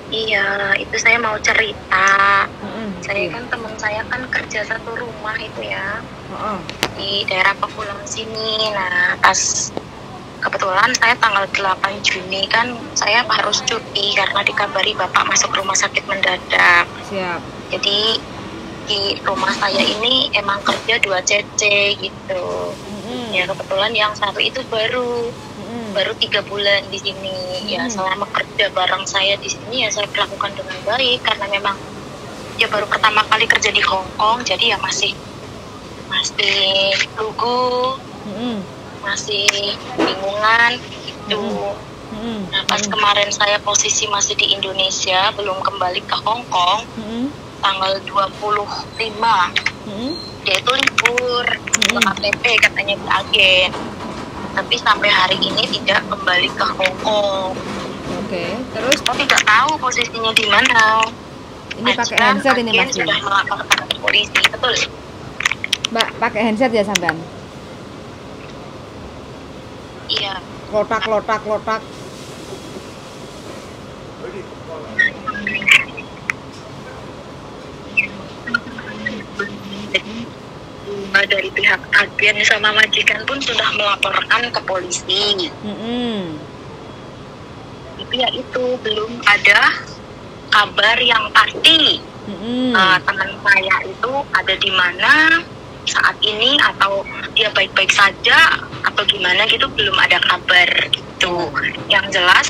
Iya, itu saya mau cerita. Saya Iya. kan teman saya kan kerja satu rumah itu ya, Heeh. di daerah Pakulang sini. Nah, pas kebetulan saya tanggal 8 Juni kan saya harus cuti karena dikabari bapak masuk rumah sakit mendadak. Siap. Jadi di rumah saya ini emang kerja 2 CC gitu. Ya kebetulan yang satu itu baru 3 bulan di sini. Ya selama kerja bareng saya di sini ya saya perlakukan dengan baik karena memang ya baru pertama kali kerja di Hong Kong, jadi ya masih lugu, masih bingungan gitu. Nah pas kemarin saya posisi masih di Indonesia, belum kembali ke Hong Kong, tanggal 25 dia itu libur ke KTP katanya di agen, tapi sampai hari ini tidak kembali ke Hong Kong. Oke, terus Saya tidak tahu posisinya di mana. ini pakai handset ini Mas. Sudah melaporkan ke polisi, betul? Mbak, pakai handset ya sampean? Iya. Lotak. Dari pihak agen sama majikan pun sudah melaporkan ke polisi. Tapi ya itu belum ada kabar yang pasti. Teman saya itu ada di mana saat ini, atau dia baik-baik saja atau gimana gitu, belum ada kabar gitu. Yang jelas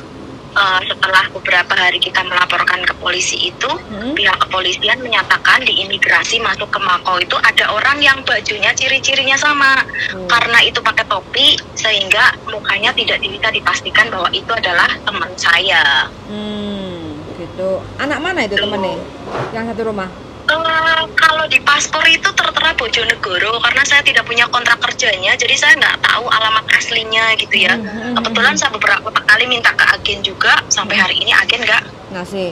setelah beberapa hari kita melaporkan ke polisi itu, pihak kepolisian menyatakan di imigrasi masuk ke Makau itu ada orang yang bajunya ciri-cirinya sama. Karena itu pakai topi, sehingga mukanya tidak bisa dipastikan bahwa itu adalah teman saya. Gitu. Anak mana itu temennya? Yang satu rumah? Kalau di paspor itu tertera Bojonegoro, karena saya tidak punya kontrak kerjanya, jadi saya nggak tahu alamat aslinya gitu ya. Kebetulan saya beberapa kali minta ke agen juga, sampai hari ini agen nggak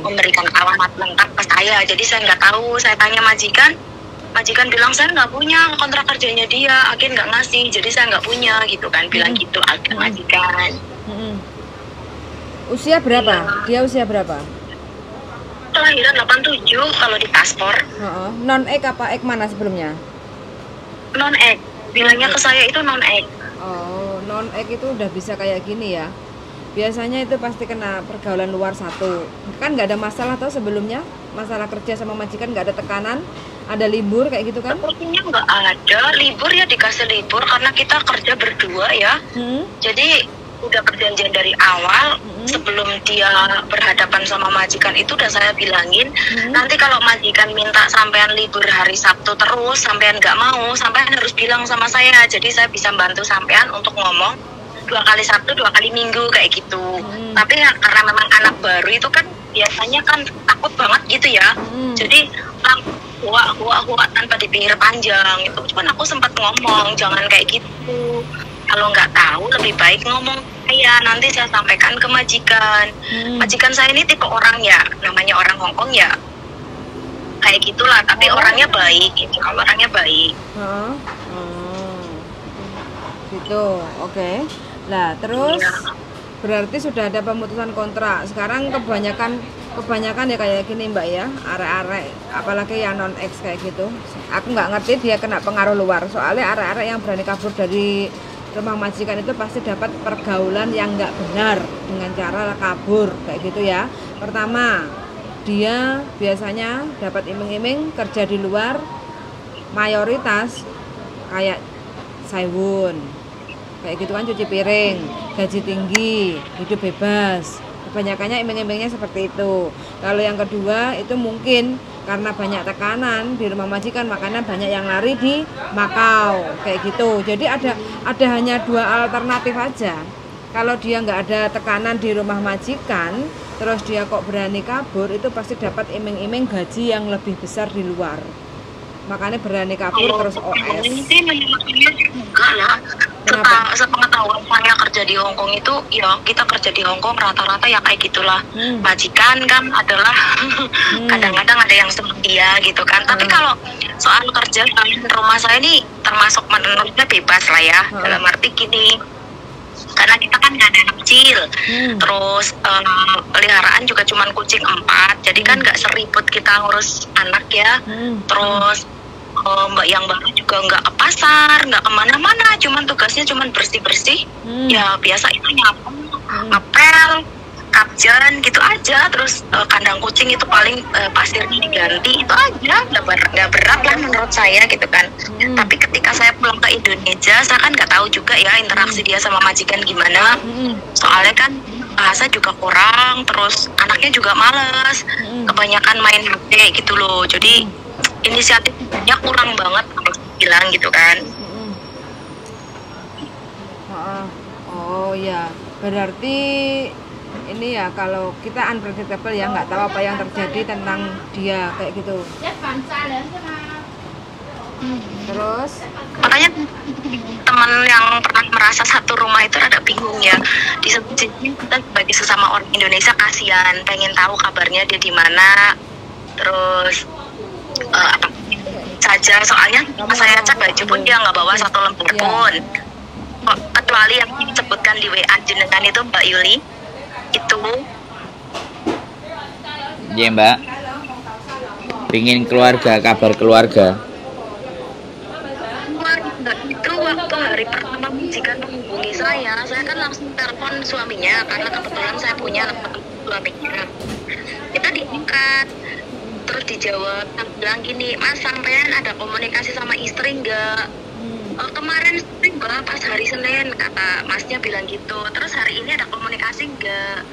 memberikan alamat lengkap ke saya, jadi saya nggak tahu. Saya tanya majikan bilang saya nggak punya kontrak kerjanya dia, agen nggak ngasih, jadi saya nggak punya gitu kan, bilang gitu majikan. Usia berapa? Dia usia berapa? Kelahiran 87 kalau di paspor. Non-ek apa ek mana sebelumnya? Non-ek. Bilangnya ke saya itu non-ek. Oh, non-ek itu udah bisa kayak gini ya. Biasanya itu pasti kena pergaulan luar satu. Kan nggak ada masalah tau sebelumnya? Masalah kerja sama majikan nggak ada tekanan? Ada libur kayak gitu kan? Sepertinya nggak ada. Libur ya dikasih libur karena kita kerja berdua ya. Jadi udah perjanjian dari awal. Sebelum dia berhadapan sama majikan itu udah saya bilangin, nanti kalau majikan minta sampean libur hari Sabtu terus, sampean nggak mau, sampean harus bilang sama saya, jadi saya bisa bantu sampean untuk ngomong 2 kali Sabtu 2 kali Minggu kayak gitu. Tapi ya, karena memang anak baru itu kan biasanya kan takut banget gitu ya, jadi huak tanpa dipikir panjang itu. Cuman aku sempat ngomong jangan kayak gitu, kalau nggak tahu lebih baik ngomong saya, nanti saya sampaikan ke majikan. Majikan saya ini tipe orang ya, namanya orang Hong Kong ya kayak gitulah, tapi orangnya baik gitu, orangnya baik. Gitu, oke. Lah terus berarti sudah ada pemutusan kontrak. Sekarang kebanyakan ya kayak gini Mbak ya, arek-arek apalagi yang non-ex kayak gitu. Aku nggak ngerti dia kena pengaruh luar, soalnya arek-arek yang berani kabur dari rumah majikan itu pasti dapat pergaulan yang nggak benar dengan cara kabur kayak gitu ya. Pertama, dia biasanya dapat iming-iming kerja di luar, mayoritas kayak Saiwon kayak gitu kan, cuci piring, gaji tinggi, hidup bebas. Kebanyakannya iming-imingnya seperti itu. Kalau yang kedua itu mungkin karena banyak tekanan di rumah majikan, makanya banyak yang lari di Makau kayak gitu. Jadi ada hanya 2 alternatif aja. Kalau dia nggak ada tekanan di rumah majikan, terus dia kok berani kabur, itu pasti dapat iming-iming gaji yang lebih besar di luar. Makanya berani kabur terus OS. Ini sih enggak lah. Sepengetahuan saya kerja kerja di Hong Kong itu ya kita kerja di Hong Kong rata-rata ya kayak gitulah. Majikan kan adalah kadang-kadang ada yang setia gitu kan. Tapi kalau soal kerja rumah saya ini termasuk menurutnya bebas lah ya. Dalam arti gini, karena kita kan nggak ada anak kecil, terus peliharaan juga cuman kucing 4, jadi kan nggak seribut kita ngurus anak ya. Terus mbak yang baru juga nggak ke pasar, nggak kemana-mana, cuman tugasnya cuman bersih-bersih, ya biasa itu nyapu, ngepel, kapjan gitu aja. Terus kandang kucing itu paling pasirnya diganti, itu aja, nggak berat lah menurut saya gitu kan. Tapi ketika saya pulang ke Indonesia, saya kan nggak tahu juga ya interaksi dia sama majikan gimana, soalnya kan bahasa juga kurang, terus anaknya juga males, kebanyakan main HP gitu loh, jadi inisiatifnya kurang banget bilang gitu kan. Oh ya, berarti ini ya kalau kita unpredictable ya, nggak tahu apa yang terjadi tentang dia kayak gitu. Terus makanya teman yang pernah merasa satu rumah itu rada bingung ya. Di satu sisi kita sebagai sesama orang Indonesia kasihan, pengen tahu kabarnya dia di mana. Terus apa saja, soalnya saya cek baju pun dia nggak bawa satu lembar pun, kecuali yang disebutkan di WA jenengan itu Mbak Yuli itu. Iya Mbak, pingin keluarga, kabar keluarga. Itu waktu hari pertama majikan menghubungi saya kan langsung telepon suaminya, karena kebetulan saya punya nomor suaminya. Kita diangkat, terus dijawab, bilang gini, Mas sampean ada komunikasi sama istri nggak? Kemarin Mbak pas hari Senin, kata Masnya bilang gitu. Terus hari ini ada komunikasi nggak?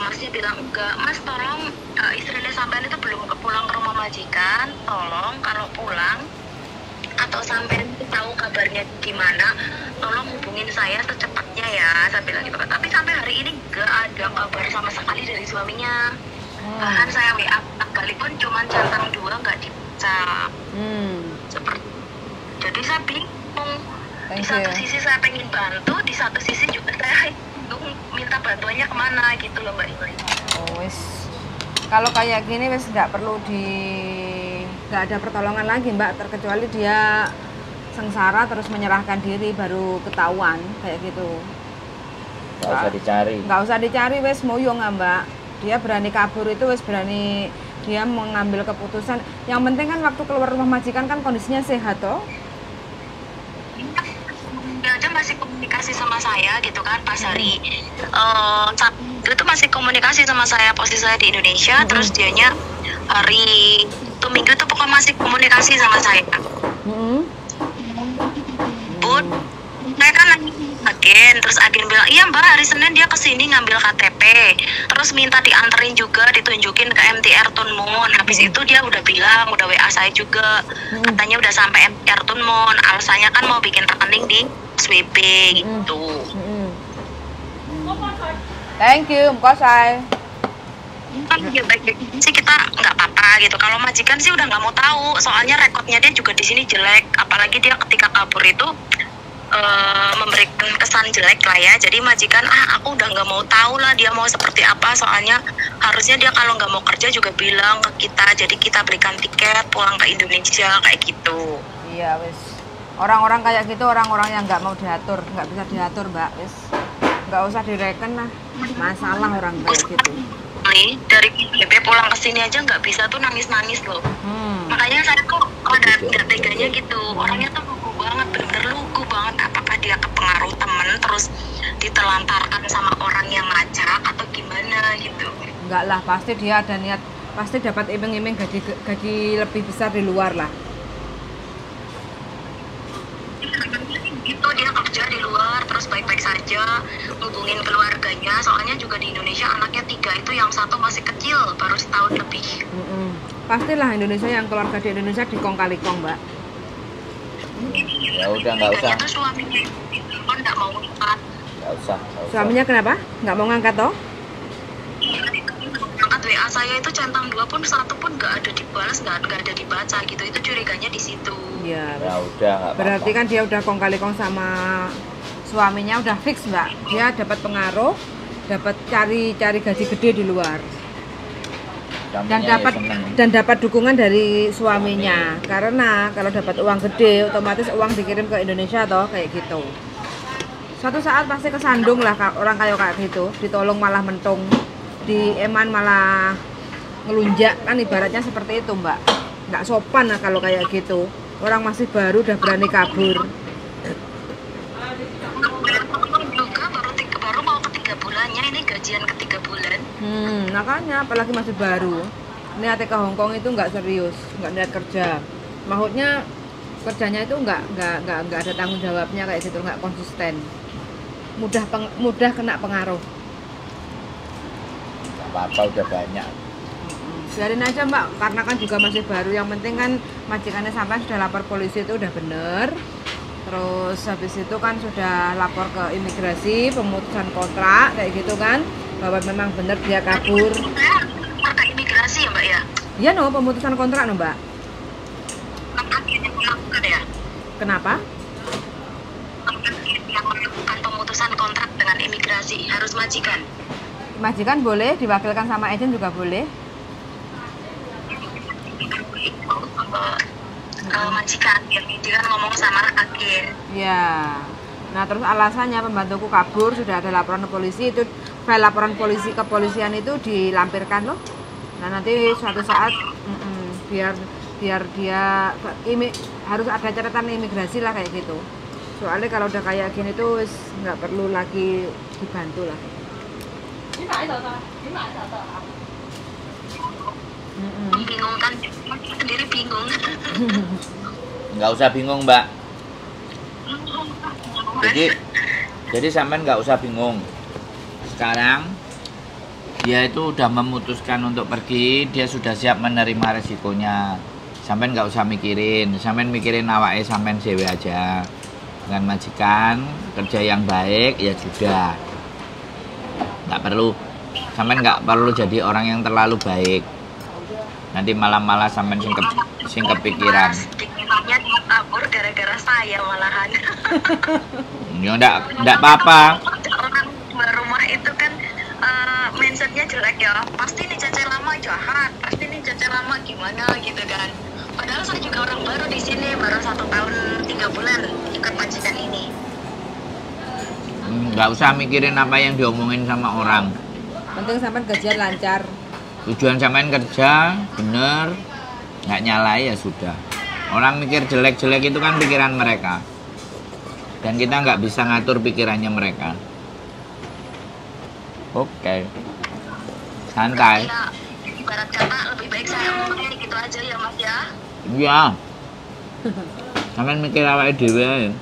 Masnya bilang enggak. Mas tolong, istrinya sampean itu belum pulang ke rumah majikan, tolong kalau pulang atau sampean tahu kabarnya gimana, tolong hubungin saya secepatnya ya, saya bilang gitu. Tapi sampai hari ini nggak ada kabar sama sekali dari suaminya. Bahkan saya WA sekalipun cuma centang 2 nggak dibaca. Seperti, jadi saya bingung. Di satu sisi saya pengen bantu, di satu sisi juga saya bingung minta bantuannya kemana gitu loh Mbak Ibu. Oh wes, kalau kayak gini wes nggak ada pertolongan lagi Mbak, terkecuali dia sengsara terus menyerahkan diri baru ketahuan kayak gitu. Nggak usah dicari wes, moyo nggak Mbak. Dia berani kabur itu wes, berani dia mengambil keputusan. Yang penting kan waktu keluar rumah majikan kan kondisinya sehat toh. Dia aja masih komunikasi sama saya gitu kan pas hari itu masih komunikasi sama saya, posisi saya di Indonesia. Terus dianya hari itu Minggu itu pokoknya masih komunikasi sama saya. Bud, saya kan agen, terus agen bilang iya Mbak hari Senin dia kesini ngambil KTP, terus minta dianterin juga, ditunjukin ke MTR Tun Mun. Habis itu dia udah bilang, udah WA saya juga, katanya udah sampai MTR Tun Mun, alasannya kan mau bikin rekening di SWB gitu. Thank you Mbak Say. Kan ya baik-baik sih, kita nggak apa-apa gitu. Kalau majikan sih udah nggak mau tahu, soalnya rekodnya dia juga di sini jelek, apalagi dia ketika kabur itu memberikan kesan jelek lah ya. Jadi majikan aku udah nggak mau tahu lah dia mau seperti apa, soalnya harusnya dia kalau nggak mau kerja juga bilang ke kita, jadi kita belikan tiket pulang ke Indonesia kayak gitu. Iya wes, orang-orang kayak gitu orang-orang yang nggak mau diatur, nggak bisa diatur Mbak, wes nggak usah direken lah, masalah orang kayak gitu. Dari BB pulang ke sini aja nggak bisa tuh, nangis-nangis loh. Makanya saya tuh nggak teganya gitu, orangnya tuh lugu banget, bener-bener lugu banget. Apakah dia kepengaruh temen terus ditelantarkan sama orang yang ngajak atau gimana gitu? Enggak lah, pasti dia ada niat, pasti dapat iming-iming gaji lebih besar di luar lah. Itu dia kerja di luar terus baik-baik saja, hubungin keluarganya, soalnya juga di Indonesia anaknya 3, itu yang 1 masih kecil, baru setahun lebih. Pastilah Indonesia, yang keluarga di Indonesia dikong-kali-kong Mbak. Ya udah nggak usah. Itu suaminya kan nggak mau ngangkat. Nggak usah. Suaminya kenapa? Nggak mau ngangkat toh? Ngangkat WA saya itu centang 2 pun 1 pun nggak ada dibalas, nggak ada dibaca gitu. Itu curiganya di situ. Iya. Ya udah nggak apa-apa. Berarti kan dia udah kong kali kong sama suaminya udah fix mbak, dia dapat pengaruh, dapat cari gaji gede di luar, dan dapat dukungan dari suaminya. Karena kalau dapat uang gede, otomatis uang dikirim ke Indonesia toh kayak gitu. Suatu saat pasti kesandung lah orang kayak gitu, ditolong malah mentung, di eman malah ngelunjak, kan ibaratnya seperti itu mbak. Nggak sopan lah kalau kayak gitu. Orang masih baru udah berani kabur. Juga baru mau ke 3 bulannya, ini gajian ke 3 bulan. Makanya apalagi masih baru. Ini ATK Hongkong itu nggak serius, nggak niat kerja. Maksudnya kerjanya itu nggak ada tanggung jawabnya kayak gitu, nggak konsisten. Mudah kena pengaruh. Apa udah banyak. Biarin aja mbak, karena kan juga masih baru. Yang penting kan majikannya sampai sudah lapor polisi itu udah bener. Terus habis itu kan sudah lapor ke imigrasi, pemutusan kontrak kayak gitu kan, bahwa memang bener dia kabur. Ke imigrasi ya mbak ya? Iya no, pemutusan kontrak no mbak. Akhirnya melakukan ya? Kenapa? Yang melakukan pemutusan kontrak dengan imigrasi harus majikan. Majikan boleh, diwakilkan sama agen juga boleh. Majikan, dia kan ngomong sama agen. Ya. Nah terus alasannya pembantuku kabur, sudah ada laporan ke polisi, itu file laporan polisi kepolisian itu dilampirkan loh. Nah nanti suatu saat biar dia harus ada catatan imigrasi lah kayak gitu. Soalnya kalau udah kayak gini tuh nggak perlu lagi dibantu lah. Membingungkan, sendiri bingung. Nggak usah bingung mbak. Jadi sampean nggak usah bingung. Sekarang dia itu udah memutuskan untuk pergi, dia sudah siap menerima resikonya. Sampean nggak usah mikirin, sampean mikirin awake sampean dewe aja. Dengan majikan kerja yang baik ya sudah. Nggak perlu, sampean nggak perlu jadi orang yang terlalu baik. Nanti malah sampean sing kepikiran. Dikiranya kabur gara-gara saya malahan. Ya enggak apa-apa. Orang rumah itu kan mindsetnya jelek ya. Pasti nih Cece lama jahat, pasti nih Cece lama gimana gitu kan. Padahal saya juga orang baru di sini, baru 1 tahun 3 bulan ikut majikan ini. Nggak usah mikirin apa yang diomongin sama orang. Penting sampai gajian lancar. Tujuan sampean kerja bener, nggak nyalai ya sudah. Orang mikir jelek-jelek itu kan pikiran mereka, dan kita nggak bisa ngatur pikirannya mereka. Oke, santai. Ya, ibarat kata lebih baik saya ngomongnya gitu aja ya mas ya. Iya. Sampean mikir awake dhewe ae.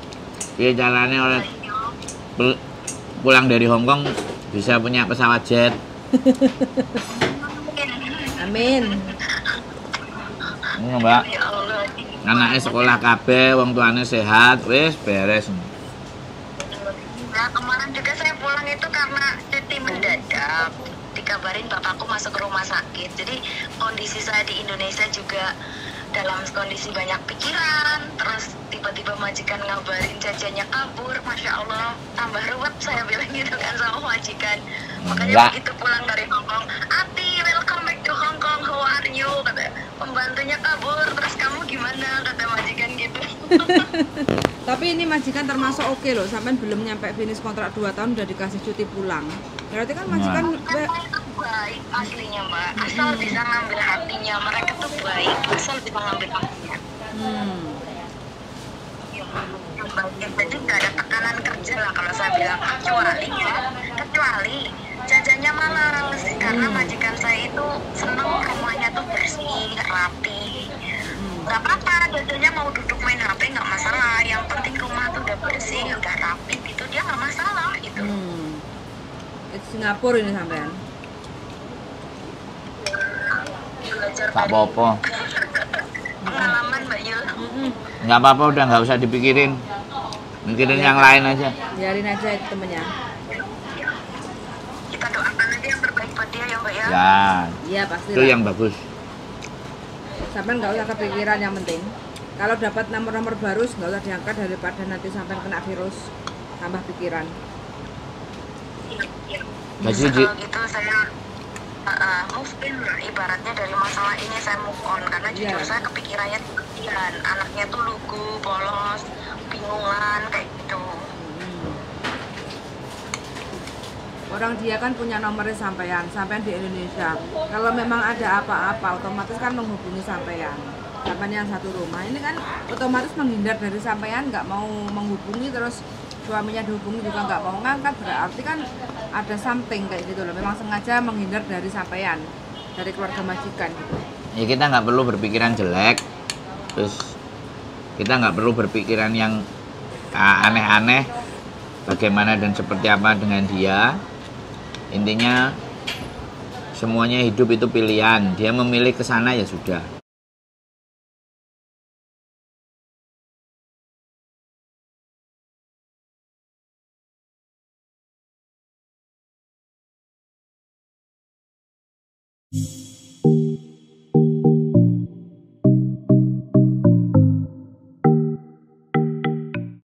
Piye carane oleh pulang dari Hongkong bisa punya pesawat jet. Amin. Mbak. Ya Allah. Anaknya sekolah kabeh, wong tuane sehat, wis beres. Nah kemarin juga saya pulang itu karena cuti mendadak. Dikabarin bapakku masuk rumah sakit. Jadi kondisi saya di Indonesia juga dalam kondisi banyak pikiran. Terus tiba-tiba majikan ngabarin jajannya kabur. Masya Allah, tambah ruwet saya bilang gitu kan sama majikan. Makanya begitu pulang dari Hongkong, Ati, welcome back to Hongkong, how are you? Kata pembantunya kabur, terus kamu gimana? Kata majikan gitu. Tapi ini majikan termasuk oke loh, sampai belum nyampe finish kontrak 2 tahun udah dikasih cuti pulang. Berarti kan majikan Itu baik aslinya mbak, asal bisa ngambil hatinya. Mereka tuh baik, asal bisa ngambil hatinya. Jadi nggak ada tekanan kerja lah kalau saya bilang, kecuali jajannya males karena majikan saya itu seneng rumahnya tuh bersih, rapi. Nggak apa-apa, jajannya mau duduk main HP nggak masalah. Yang penting rumah tuh udah bersih, udah rapi gitu, dia nggak masalah gitu. Itu Singapura ini sampean. Belajar Gak apa-apa. pengalaman mbak Yul. Nggak apa-apa, udah nggak usah dipikirin. Mikirin yang lain aja. Biarin aja itu temennya. Kita doakan aja yang terbaik buat dia ya mbak ya. Ya, Iya pasti. itu yang bagus. Sampai nggak usah kepikiran, yang penting kalau dapat nomor-nomor baru nggak usah diangkat daripada nanti sampai kena virus. tambah pikiran. Iya. Jadi Kalau gitu saya move in lah, ibaratnya dari masalah ini saya move on, karena jujur Iya. saya kepikirannya kesian, anaknya tuh lugu, polos, bingungan kayak gitu. Orang dia kan punya nomornya sampean di Indonesia. Kalau memang ada apa-apa, otomatis kan menghubungi sampean yang satu rumah. Ini kan otomatis menghindar dari sampean, nggak mau menghubungi, terus suaminya dihubungi juga nggak mau ngangkat, berarti kan ada something kayak gitu loh. Memang sengaja menghindar dari sampean, dari keluarga majikan gitu. ya kita nggak perlu berpikiran jelek, terus kita nggak perlu berpikiran yang aneh-aneh bagaimana dan seperti apa dengan dia. Intinya semuanya hidup itu pilihan, dia memilih ke sana ya sudah.